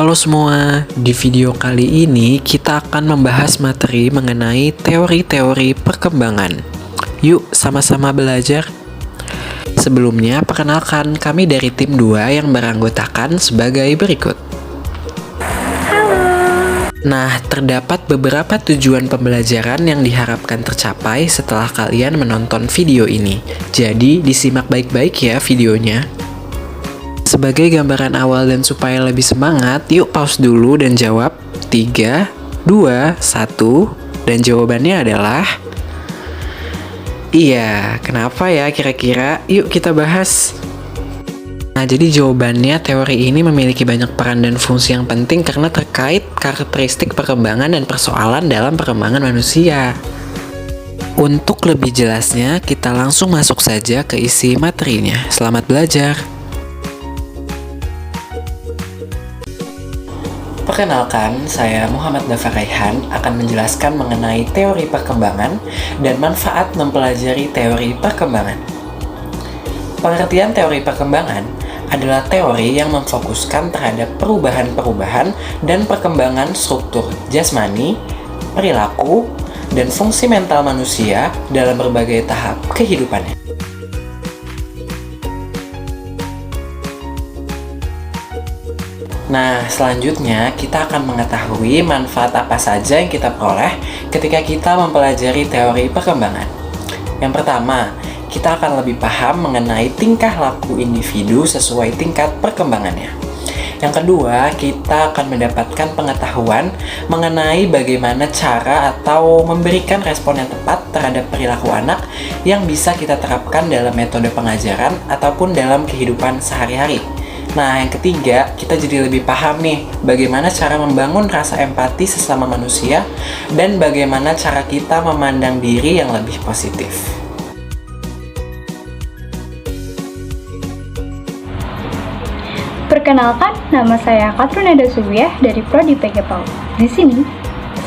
Halo semua, di video kali ini kita akan membahas materi mengenai teori-teori perkembangan. Yuk sama-sama belajar. Sebelumnya, perkenalkan kami dari tim 2 yang beranggotakan sebagai berikut. Nah, terdapat beberapa tujuan pembelajaran yang diharapkan tercapai setelah kalian menonton video ini. Jadi, disimak baik-baik ya videonya. Sebagai gambaran awal dan supaya lebih semangat, yuk pause dulu dan jawab 3, 2, 1, dan jawabannya adalah iya. Kenapa ya kira-kira? Yuk kita bahas. Nah, jadi jawabannya teori ini memiliki banyak peran dan fungsi yang penting karena terkait karakteristik perkembangan dan persoalan dalam perkembangan manusia. Untuk lebih jelasnya, kita langsung masuk saja ke isi materinya. Selamat belajar! Perkenalkan, saya Muhammad Dafa Raihan akan menjelaskan mengenai teori perkembangan dan manfaat mempelajari teori perkembangan. Pengertian teori perkembangan adalah teori yang memfokuskan terhadap perubahan-perubahan dan perkembangan struktur jasmani, perilaku, dan fungsi mental manusia dalam berbagai tahap kehidupannya. Nah, selanjutnya kita akan mengetahui manfaat apa saja yang kita peroleh ketika kita mempelajari teori perkembangan. Yang pertama, kita akan lebih paham mengenai tingkah laku individu sesuai tingkat perkembangannya. Yang kedua, kita akan mendapatkan pengetahuan mengenai bagaimana cara atau memberikan respon yang tepat terhadap perilaku anak yang bisa kita terapkan dalam metode pengajaran ataupun dalam kehidupan sehari-hari. Nah, yang ketiga, kita jadi lebih paham nih bagaimana cara membangun rasa empati sesama manusia dan bagaimana cara kita memandang diri yang lebih positif. Perkenalkan, nama saya Katruneda Suwiyah dari Prodi PGPAU. Di sini,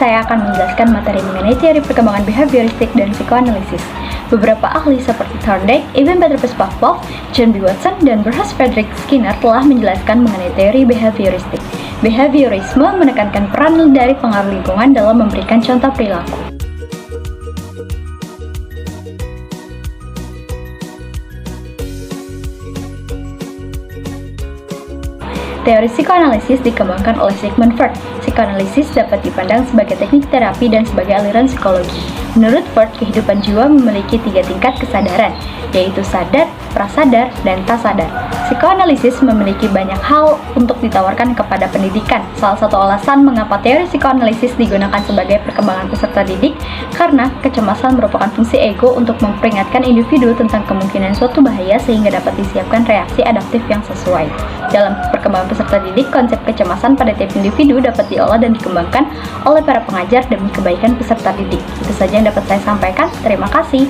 saya akan menjelaskan materi mengenai teori perkembangan behavioristik dan psikoanalisis. Beberapa ahli seperti Thorndike, Ivan Petrus Pavlov, John B. Watson, dan Bernhard Friedrich Skinner telah menjelaskan mengenai teori behavioristik. Behaviorisme menekankan peran dari pengaruh lingkungan dalam memberikan contoh perilaku. Teori psikoanalisis dikembangkan oleh Sigmund Freud. Psikoanalisis dapat dipandang sebagai teknik terapi dan sebagai aliran psikologi. Menurut Freud, kehidupan jiwa memiliki 3 tingkat kesadaran, yaitu sadar, prasadar, dan tak sadar. Psikoanalisis memiliki banyak hal untuk ditawarkan kepada pendidikan. Salah satu alasan mengapa teori psikoanalisis digunakan sebagai perkembangan peserta didik, karena kecemasan merupakan fungsi ego untuk memperingatkan individu tentang kemungkinan suatu bahaya sehingga dapat disiapkan reaksi adaptif yang sesuai. Dalam perkembangan peserta didik, konsep kecemasan pada tiap individu dapat diolah dan dikembangkan oleh para pengajar demi kebaikan peserta didik. Itu saja yang dapat saya sampaikan. Terima kasih.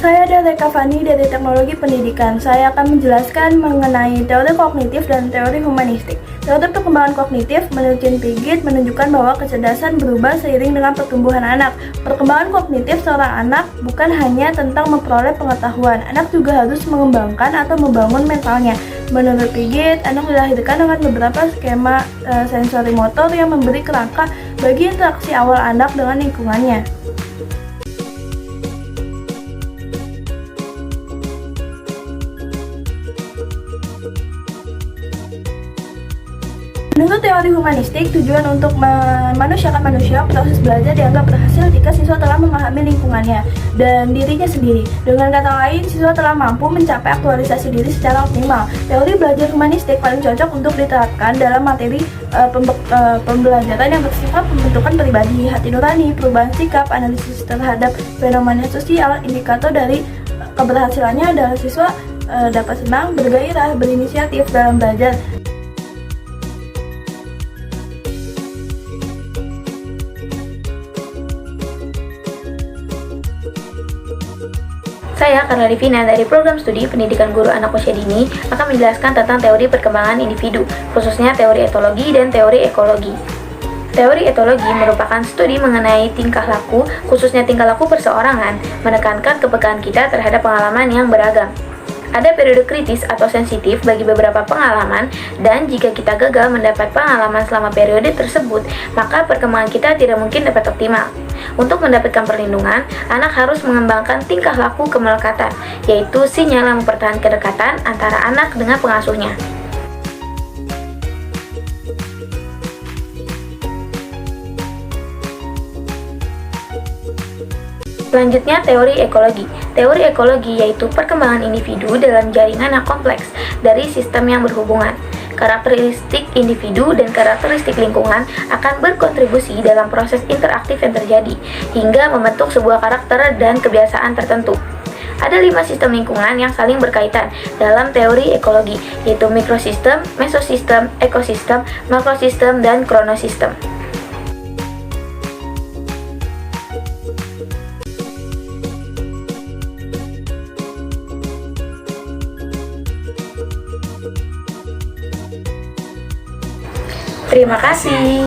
Saya Eka Fani dari Teknologi Pendidikan. Saya akan menjelaskan mengenai teori kognitif dan teori humanistik. Teori perkembangan kognitif menurut Jean Piaget menunjukkan bahwa kecerdasan berubah seiring dengan pertumbuhan anak. Perkembangan kognitif seorang anak bukan hanya tentang memperoleh pengetahuan, anak juga harus mengembangkan atau membangun mentalnya. Menurut Piaget, anak dilahirkan dengan beberapa skema sensori motor yang memberi kerangka bagi interaksi awal anak dengan lingkungannya. Menurut teori humanistik, tujuan untuk memanusiakan manusia, proses belajar dianggap berhasil jika siswa telah memahami lingkungannya dan dirinya sendiri. Dengan kata lain, siswa telah mampu mencapai aktualisasi diri secara optimal. Teori belajar humanistik paling cocok untuk diterapkan dalam materi pembelajaran yang bersifat pembentukan pribadi, hati nurani, perubahan sikap, analisis terhadap fenomena sosial. Indikator dari keberhasilannya adalah siswa dapat senang, bergairah, berinisiatif dalam belajar. Saya Karla Divina dari Program Studi Pendidikan Guru Anak Usia Dini akan menjelaskan tentang teori perkembangan individu, khususnya teori etologi dan teori ekologi. Teori etologi merupakan studi mengenai tingkah laku, khususnya tingkah laku perseorangan, menekankan kepekaan kita terhadap pengalaman yang beragam. Ada periode kritis atau sensitif bagi beberapa pengalaman, dan jika kita gagal mendapat pengalaman selama periode tersebut, maka perkembangan kita tidak mungkin dapat optimal. Untuk mendapatkan perlindungan, anak harus mengembangkan tingkah laku kemelekatan, yaitu sinyal yang mempertahankan kedekatan antara anak dengan pengasuhnya. Selanjutnya, teori ekologi. Teori ekologi yaitu perkembangan individu dalam jaringan yang kompleks dari sistem yang berhubungan. Karakteristik individu dan karakteristik lingkungan akan berkontribusi dalam proses interaktif yang terjadi, hingga membentuk sebuah karakter dan kebiasaan tertentu. Ada 5 sistem lingkungan yang saling berkaitan dalam teori ekologi, yaitu mikrosistem, mesosistem, ekosistem, makrosistem, dan kronosistem. Terima kasih.